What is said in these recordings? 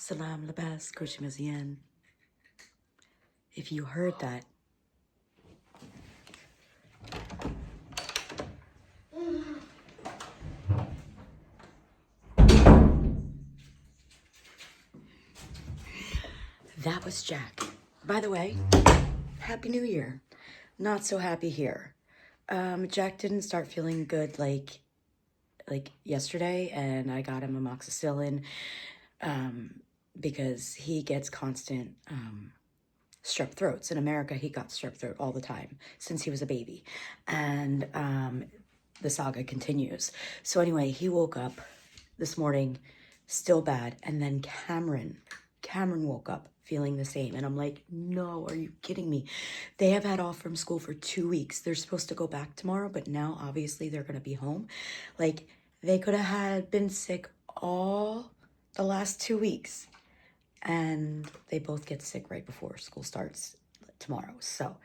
Salam labas, Koshimazien. If you heard that, that was Jack. By the way, Happy New Year. Not so happy here. Jack didn't start feeling good like yesterday, and I got him amoxicillin because he gets constant strep throats. In America, he got strep throat all the time since he was a baby, and the saga continues. So anyway, he woke up this morning still bad, and then Cameron woke up feeling the same, and I'm like, no, are you kidding me? They have had off from school for 2 weeks. They're supposed to go back tomorrow, but now obviously they're gonna be home. Like, they could have been sick all the last 2 weeks, and they both get sick right before school starts tomorrow. So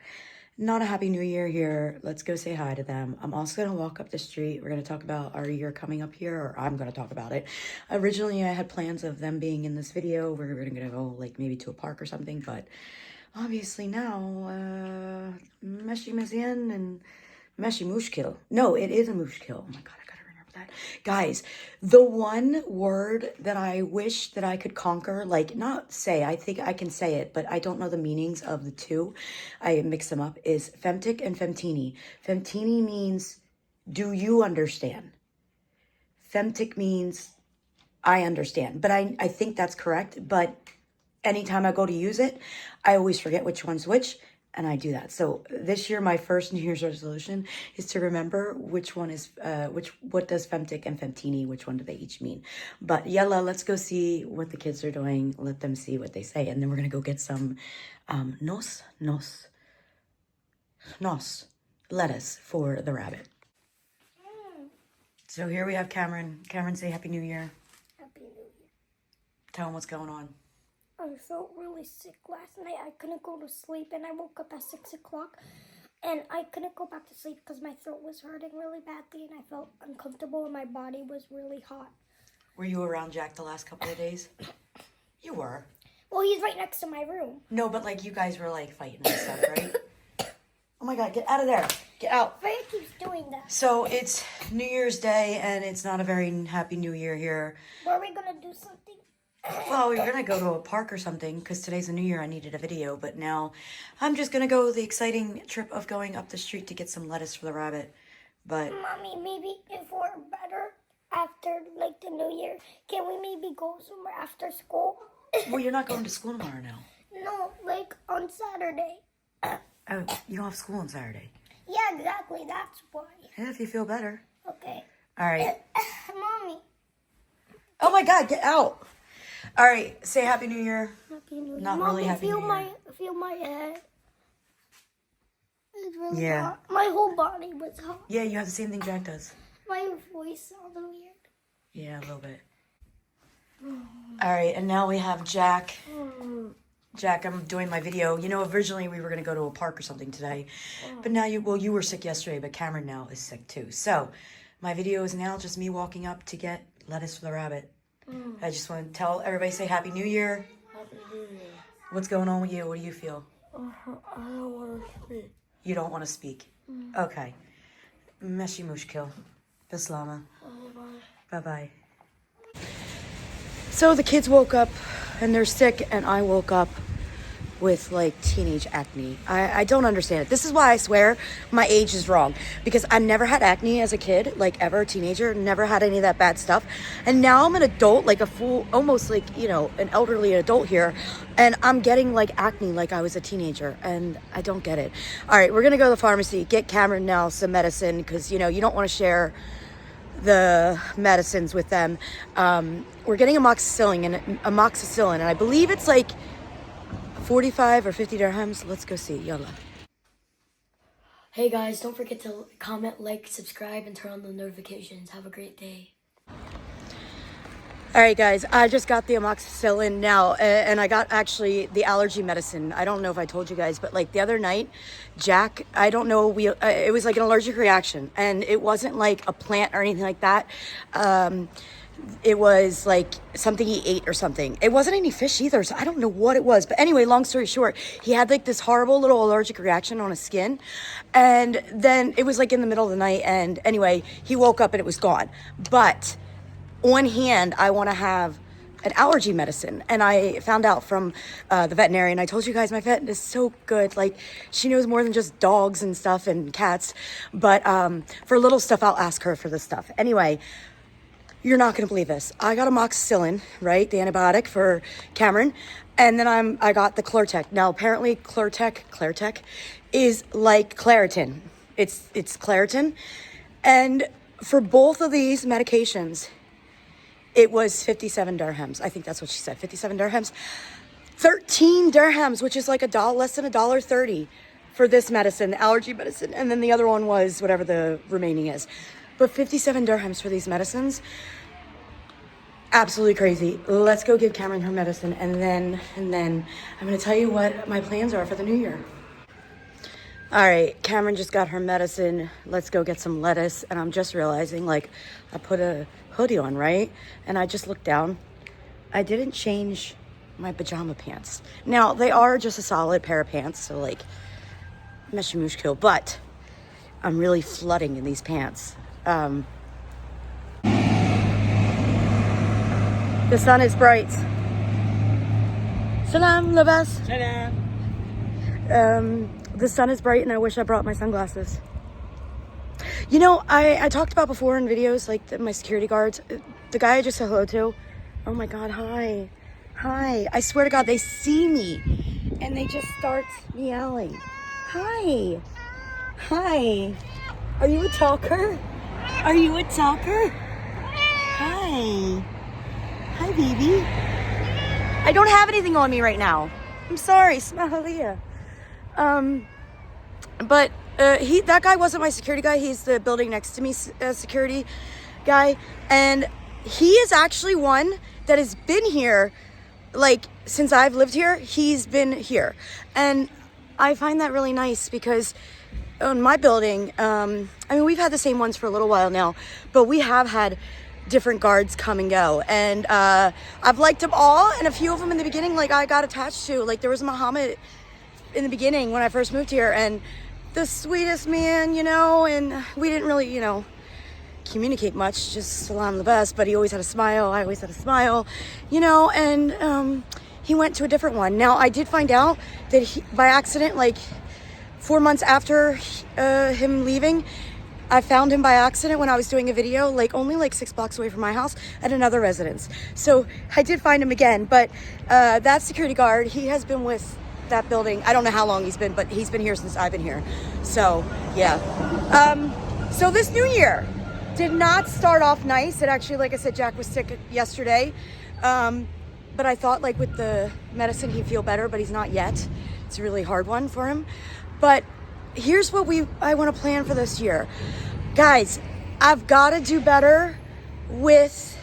not a happy new year here. Let's go say hi to them. I'm also gonna walk up the street. We're gonna talk about our year coming up here, or I'm gonna talk about it. Originally, I had plans of them being in this video. We're gonna go like maybe to a park or something, but obviously now, Meshi Mezian and Meshi Mushkil. No, it is a Mushkil. Oh my God, I gotta remember that. Guys, the one word that I wish that I could conquer, like not say, I think I can say it, but I don't know the meanings of the two. I mix them up, is femtic and femtini. Femtini means, do you understand? Femtic means, I understand. But I think that's correct, but anytime I go to use it, I always forget which one's which, and I do that. So this year, my first New Year's resolution is to remember which one is, what does femtic and femtini, which one do they each mean? But yalla, let's go see what the kids are doing. Let them see what they say. And then we're going to go get some nos, lettuce for the rabbit. So here we have Cameron. Cameron, say Happy New Year. Happy New Year. Tell him what's going on. I felt really sick last night. I couldn't go to sleep, and I woke up at 6 o'clock, and I couldn't go back to sleep because my throat was hurting really badly, and I felt uncomfortable, and my body was really hot. Were you around Jack the last couple of days? You were. Well, he's right next to my room. No, but like you guys were like fighting and stuff, right? Oh my God, get out of there. Get out. Freya keeps doing that. So it's New Year's Day, and it's not a very happy New Year here. Were we going to do something? Well, we're going to go to a park or something because today's a New Year. I needed a video, but now I'm just going to go the exciting trip of going up the street to get some lettuce for the rabbit. But Mommy, maybe if we're better after, like, the New Year, can we maybe go somewhere after school? well, you're not going to school tomorrow now. No, like, on Saturday. Oh, you don't have school on Saturday. Yeah, exactly. That's why. Yeah, if you feel better. Okay. All right. Mommy. Oh my God, get out. All right, say Happy New Year. Happy New Year. Not Mommy, really Happy New Year. Feel my head. It's really Yeah. hot. My whole body was hot. Yeah, you have the same thing Jack does. My voice sounded weird. Yeah, a little bit. All right, and now we have Jack. Jack, I'm doing my video. You know, originally we were going to go to a park or something today. But now you were sick yesterday, but Cameron now is sick too. So my video is now just me walking up to get lettuce for the rabbit. I just want to tell everybody, say Happy New Year. Happy New Year. What's going on with you? What do you feel? I don't want to speak. You don't want to speak. Okay. Meshi mushkil. Bislama. Bye-bye. So the kids woke up and they're sick, and I woke up with like teenage acne. I don't understand it. This is why I swear my age is wrong, because I never had acne as a kid, like ever, a teenager, never had any of that bad stuff. And now I'm an adult, like a full, almost like, you know, an elderly adult here, and I'm getting like acne like I was a teenager, and I don't get it. All right, we're gonna go to the pharmacy, get Cameron now some medicine, because, you know, you don't want to share the medicines with them. We're getting amoxicillin, and I believe it's like 45 or 50 dirhams. Let's go see. Yalla. Hey guys, don't forget to comment, like, subscribe, and turn on the notifications. Have a great day. All right, guys, I just got the amoxicillin now, and I got actually the allergy medicine. I don't know if I told you guys, but like the other night, Jack, I don't know, it was like an allergic reaction, and it wasn't like a plant or anything like that. it was like something he ate or something. It wasn't any fish either, so I don't know what it was. But anyway, long story short, he had like this horrible little allergic reaction on his skin. And then it was like in the middle of the night. And anyway, he woke up and it was gone. But on hand, I want to have an allergy medicine. And I found out from the veterinarian. I told you guys my vet is so good. Like, she knows more than just dogs and stuff and cats. But for little stuff, I'll ask her for this stuff. Anyway, you're not going to believe this. I got amoxicillin, right? The antibiotic for Cameron. And then I got the Clortec. Now, apparently Clortec is like Claritin. It's Claritin. And for both of these medications, it was 57 dirhams. I think that's what she said, 57 dirhams. 13 dirhams, which is like less than $1.30 for this medicine, the allergy medicine. And then the other one was whatever the remaining is. But 57 dirhams for these medicines, absolutely crazy. Let's go give Cameron her medicine, and then I'm gonna tell you what my plans are for the new year. All right, Cameron just got her medicine. Let's go get some lettuce. And I'm just realizing, like, I put a hoodie on, right? And I just looked down. I didn't change my pajama pants. Now, they are just a solid pair of pants, so like, meshimushkil, but I'm really flooding in these pants. The sun is bright. Salam, Labas. Salam. The sun is bright and I wish I brought my sunglasses. You know, I talked about before in videos, like my security guards, the guy I just said hello to. Oh my God, hi. Hi. I swear to God, they see me and they just start meowing. Hi. Hi. Are you a talker? Are you a talker? Hi. Hi, baby. I don't have anything on me right now. I'm sorry. Smahalia. But that guy wasn't my security guy. He's the building next to me security guy. And he is actually one that has been here, like, since I've lived here. He's been here. And I find that really nice because on my building, I mean, we've had the same ones for a little while now, but we have had different guards come and go. And I've liked them all. And a few of them in the beginning, like, I got attached to. Like, there was Muhammad in the beginning when I first moved here. And the sweetest man, you know, and we didn't really, you know, communicate much, just salam the best, but he always had a smile. I always had a smile, you know, and he went to a different one. Now, I did find out that he, by accident, like 4 months after him leaving, I found him by accident when I was doing a video, like only like 6 blocks away from my house at another residence. So I did find him again, but that security guard, he has been with that building. I don't know how long he's been, but he's been here since I've been here. So yeah. So this new year did not start off nice. It actually, like I said, Jack was sick yesterday. But I thought, like, with the medicine, he'd feel better, but he's not yet. It's a really hard one for him. But here's what I want to plan for this year. Guys, I've got to do better with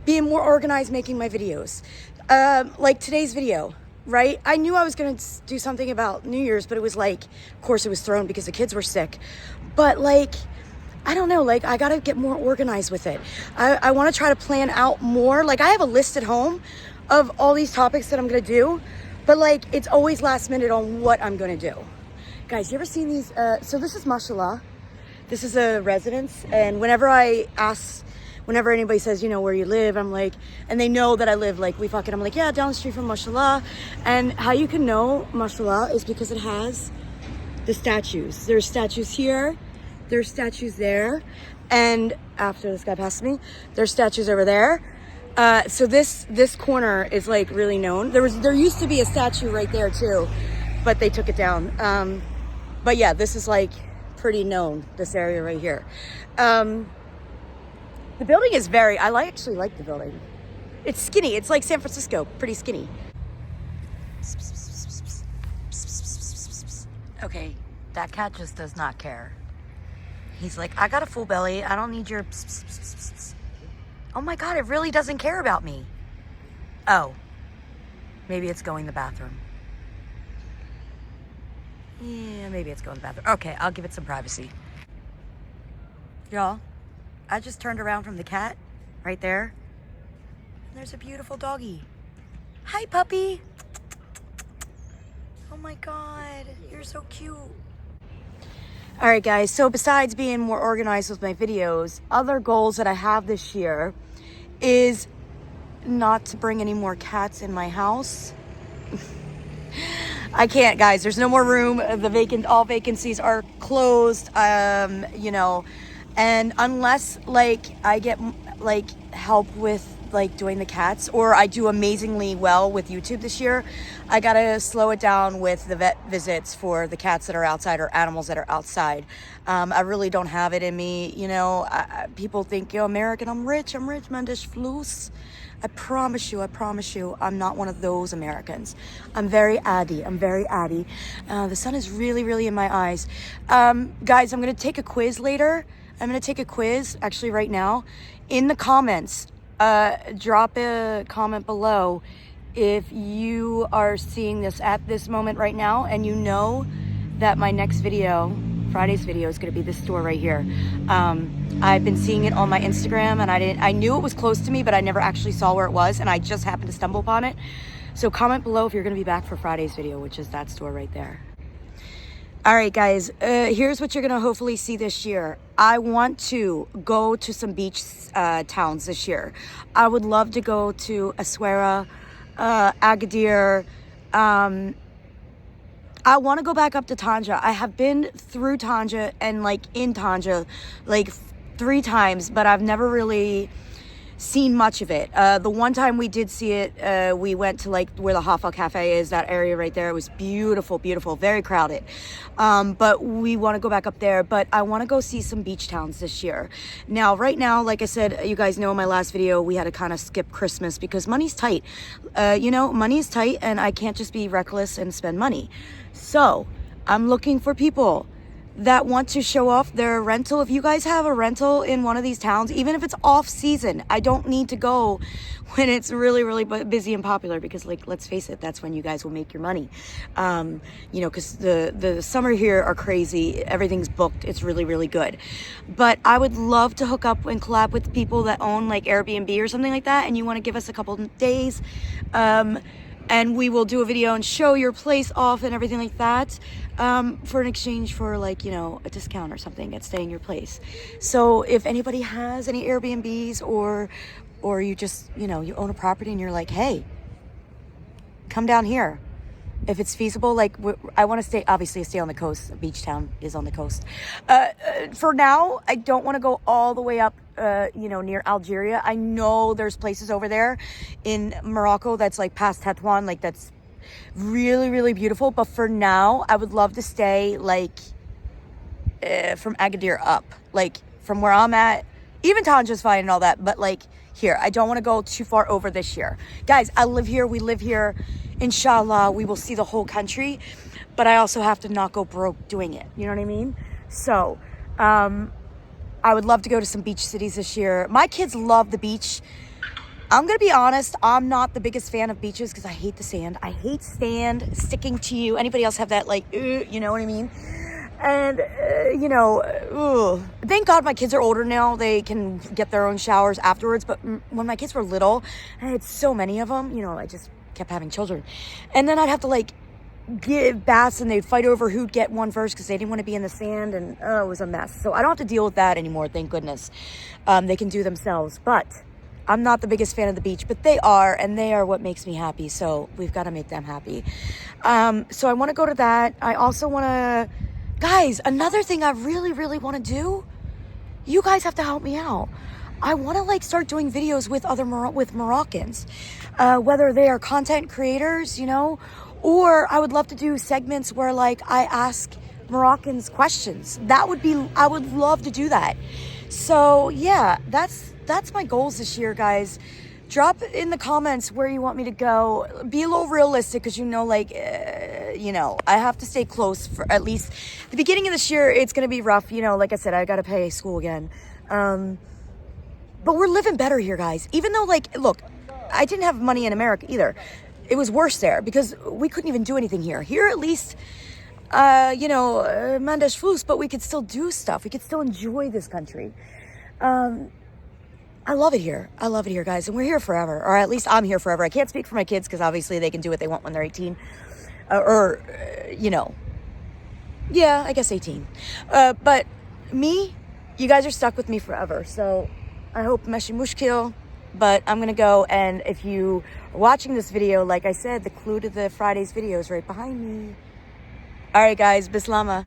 being more organized making my videos. Like today's video, right? I knew I was going to do something about New Year's, but it was like, of course it was thrown because the kids were sick. But like, I don't know, like, I got to get more organized with it. I want to try to plan out more. Like, I have a list at home of all these topics that I'm going to do, but like, it's always last minute on what I'm going to do. Guys, you ever seen these? So this is Mashallah. This is a residence. And whenever anybody says, you know, where you live, I'm like, and they know that I live, like, I'm like, yeah, down the street from Mashallah. And how you can know Mashallah is because it has the statues. There's statues here. There's statues there. And after this guy passed me, there's statues over there. So this corner is like really known. There used to be a statue right there too, but they took it down. But yeah, this is like pretty known, this area right here. The building is I actually like the building. It's skinny. It's like San Francisco, pretty skinny. Okay, that cat just does not care. He's like, I got a full belly. I don't need your pss, pss, pss, pss, pss. Oh my God, it really doesn't care about me. Oh, maybe it's going to the bathroom. Yeah, maybe it's going to the bathroom. Okay, I'll give it some privacy. Y'all, I just turned around from the cat right there. And there's a beautiful doggy. Hi, puppy. Oh my God, you're so cute. All right, guys, so besides being more organized with my videos, other goals that I have this year is not to bring any more cats in my house. I can't, guys. There's no more room. All vacancies are closed. You know, and unless like I get like help with like doing the cats, or I do amazingly well with YouTube this year, I gotta slow it down with the vet visits for the cats that are outside or animals that are outside. I really don't have it in me. You know, people think, yo, American, I'm rich, Mendes Flus. I promise you, I'm not one of those Americans. I'm very addy. The sun is really, really in my eyes. Guys, I'm going to take a quiz later. I'm going to take a quiz, actually right now. In the comments, drop a comment below if you are seeing this at this moment right now and you know that my next video, Friday's video, is going to be this store right here. I've been seeing it on my Instagram, and I knew it was close to me, but I never actually saw where it was, and I just happened to stumble upon it. So comment below if you're going to be back for Friday's video, which is that store right there. All right, guys, here's what you're going to hopefully see this year. I want to go to some beach towns this year. I would love to go to Essaouira, Agadir. I want to go back up to Tanja. I have been through Tanja and like in Tanja like 3 times, but I've never really seen much of it. The one time we did see it, we went to like where the Hafa Cafe is, that area right there. It was beautiful, beautiful, very crowded. But we want to go back up there, but I want to go see some beach towns this year. Now, right now, like I said, you guys know in my last video, we had to kind of skip Christmas because money's tight. You know, money is tight, and I can't just be reckless and spend money. So I'm looking for people that want to show off their rental. If you guys have a rental in one of these towns, even if it's off season, I don't need to go when it's really, really busy and popular, because like, let's face it, that's when you guys will make your money. You know, because the summer here are crazy. Everything's booked. It's really, really good. But I would love to hook up and collab with people that own like Airbnb or something like that, and you want to give us a couple days, and we will do a video and show your place off and everything like that, for an exchange for like, you know, a discount or something at staying your place. So if anybody has any Airbnbs, or you just, you know, you own a property and you're like, hey, come down here. If it's feasible, like I want to obviously stay on the coast. Beach town is on the coast. For now, I don't want to go all the way up, you know, near Algeria. I know there's places over there in Morocco that's like past Tetouan, like that's really, really beautiful. But for now, I would love to stay like from Agadir up, like from where I'm at. Even Tanja's fine and all that, but like here, I don't want to go too far over this year. Guys, I live here. We live here. Inshallah, we will see the whole country, but I also have to not go broke doing it. You know what I mean? So, I would love to go to some beach cities this year. My kids love the beach. I'm going to be honest, I'm not the biggest fan of beaches because I hate the sand. I hate sand sticking to you. Anybody else have that, like, you know what I mean? And, you know, thank God my kids are older now. They can get their own showers afterwards. But when my kids were little, I had so many of them, you know, I just kept having children. And then I'd have to, like, give baths, and they'd fight over who'd get one first because they didn't want to be in the sand. And, it was a mess. So I don't have to deal with that anymore, thank goodness. They can do themselves. But I'm not the biggest fan of the beach, but they are, and they are what makes me happy. So we've got to make them happy. So I want to go to that. I also want to... Guys, another thing I really, really want to do, you guys have to help me out. I want to like start doing videos with with Moroccans, whether they are content creators, you know, or I would love to do segments where like I ask Moroccans questions. I would love to do that. So yeah, that's my goals this year, guys. Drop in the comments where you want me to go. Be a little realistic, because you know, like, you know, I have to stay close for at least the beginning of this year. It's going to be rough. You know, like I said, I got to pay school again. But we're living better here, guys. Even though, like, look, I didn't have money in America either. It was worse there because we couldn't even do anything here. Here, at least, you know, Mendes Flus, but we could still do stuff. We could still enjoy this country. I love it here. I love it here, guys. And we're here forever. Or at least I'm here forever. I can't speak for my kids because obviously they can do what they want when they're 18. You know. Yeah, I guess 18. But me, you guys are stuck with me forever. So I hope Meshi Mushkil. But I'm going to go. And if you are watching this video, like I said, the clue to the Friday's video is right behind me. All right, guys. Bislama.